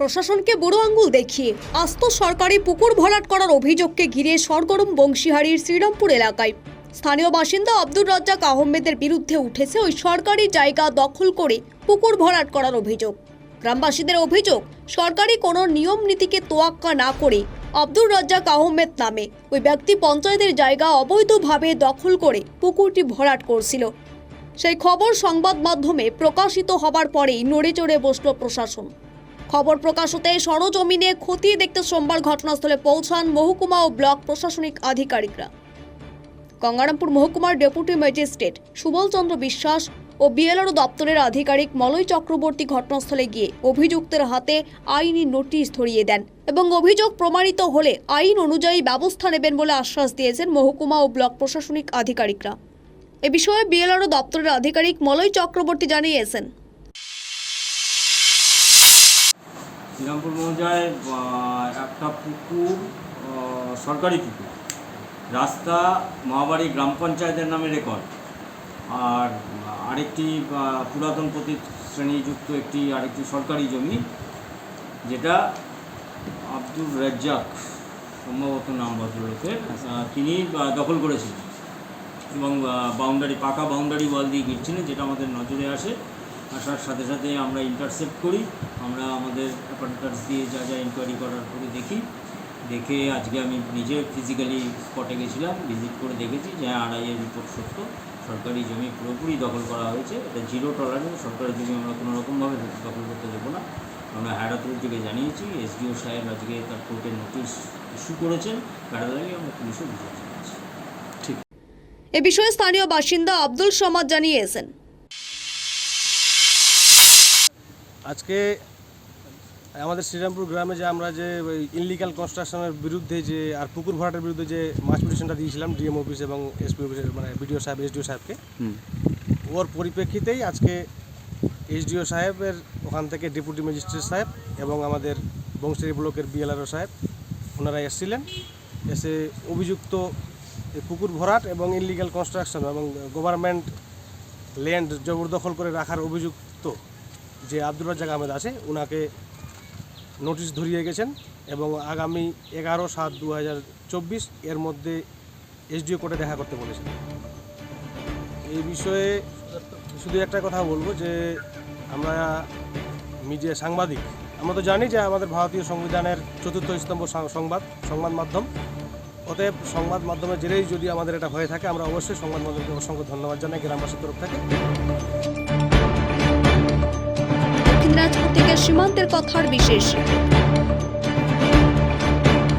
প্রশাসনকে বুড়ো আঙ্গুল দেখিয়ে আস্ত সরকারি পুকুর ভরাট করার অভিযোগকে ঘিরে সরগরম বংশীহারির শ্রীরামপুর এলাকায় স্থানীয় বাসিন্দা আব্দুর রাজ্জাক আহমেদের বিরুদ্ধে উঠেছে ওই সরকারি জায়গা দখল করে পুকুর ভরাট করার অভিযোগ। গ্রামবাসীদের অভিযোগ, সরকারি কোনো নিয়ম নীতিকে তোয়াক্কা না করে আব্দুর রাজ্জাক আহমেদ নামে ওই ব্যক্তি পঞ্চায়েতের জায়গা অবৈধভাবে দখল করে পুকুরটি ভরাট করছিল। সেই খবর সংবাদ মাধ্যমে প্রকাশিত হবার পরেই নড়ে চড়ে বসল প্রশাসন। খবর প্রকাশ হতে সরজমিনে খতিয়ে দেখতে সোমবার ঘটনাস্থলে পৌঁছান মহকুমা ও ব্লক প্রশাসনিক আধিকারিকরা। গঙ্গারামপুর মহকুমার ডেপুটি ম্যাজিস্ট্রেট সুবল চন্দ্র বিশ্বাস ও বিএলআরও দপ্তরের আধিকারিক মলয় চক্রবর্তী ঘটনাস্থলে গিয়ে অভিযুক্তের হাতে আইনি নোটিশ ধরিয়ে দেন এবং অভিযোগ প্রমাণিত হলে আইন অনুযায়ী ব্যবস্থা নেবেন বলে আশ্বাস দিয়েছেন মহকুমা ও ব্লক প্রশাসনিক আধিকারিকরা। এ বিষয়ে বিএলআরও দপ্তরের আধিকারিক মলয় চক্রবর্তী জানিয়েছেন, শ্রীরামপুর মৌজায় একটা পুকুর, সরকারি পুকুর, রাস্তা মহাবাড়ি গ্রাম পঞ্চায়েতের নামে রেকর্ড, আর আরেকটি পুরাতন প্রতি শ্রেণীযুক্ত আরেকটি সরকারি জমি, যেটা আব্দুর রাজ্জাক সম্ভবত নাম ভদ্রলোকের, তিনি দখল করেছিলেন এবং পাকা বাউন্ডারি ওয়াল দিয়ে ঘিরছিলেন, যেটা আমাদের নজরে আসার সাথে সাথে আমরা ইন্টারসেপ্ট করি। আমরা আমাদের অ্যাপারেটাস দিয়ে যা ইনকোয়ারি করার পরে দেখে আজকে আমি নিজে ফিজিক্যালি স্পটে গেছিলাম, ভিজিট করে দেখেছি যে আড়াইয়ের রিপোর্ট সত্য, সরকারি জমি পুরোপুরি দখল করা হয়েছে। এটা জিরো টলারেন্স, সরকারি জমি আমরা কোনো রকমভাবে দখল করতে দেবো না। আমরা হায়ার অথরিটিকে জানিয়েছি, এসডিও সাহেব আজকে তার কোর্টের নোটিশ ইস্যু করেছেন, প্যারালালি আমরা পুলিশও বুঝতে চাইছি। ঠিক এ বিষয়ে স্থানীয় বাসিন্দা আব্দুল সমাদ জানিয়েছেন, আজকে আমাদের শ্রীরামপুর গ্রামে যে আমরা যে ইনলিগাল কনস্ট্রাকশনের বিরুদ্ধে যে আর পুকুর ভরাটের বিরুদ্ধে যে মাস পিটিশনটা দিয়েছিলাম ডিএম অফিস এবং এসপি অফিসের মানে বিডিও সাহেব এসডিও সাহেবকে, ওর পরিপ্রেক্ষিতেই আজকে এসডিও সাহেবের ওখান থেকে ডেপুটি ম্যাজিস্ট্রেট সাহেব এবং আমাদের বংশী ব্লকের বিএলআরও সাহেব ওনারা এসেছিলেন। এসে অভিযুক্ত পুকুর ভরাট এবং ইনলিগাল কনস্ট্রাকশন এবং গভর্নমেন্ট ল্যান্ড জবরদখল করে রাখার অভিযুক্ত যে আব্দুর রাজ্জাক আহমেদ আছে, ওনাকে নোটিশ ধরিয়ে গেছেন এবং আগামী 11/7/2024 এর মধ্যে এসডিও কোর্টে দেখা করতে বলেছেন। এই বিষয়ে শুধু একটা কথা বলবো যে আমরা মিডিয়া সাংবাদিক, আমরা তো জানি যে আমাদের ভারতীয় সংবিধানের চতুর্থ স্তম্ভ সংবাদ মাধ্যম। অতএব সংবাদ মাধ্যমের জেরেই যদি আমাদের এটা হয়ে থাকে, আমরা অবশ্যই সংবাদ মাধ্যমকে অসংখ্য ধন্যবাদ জানাই গ্রামবাসীর তরফ থেকে। দক্ষিণ দিনাজপুর থেকে সীমান্তের কথার বিশেষ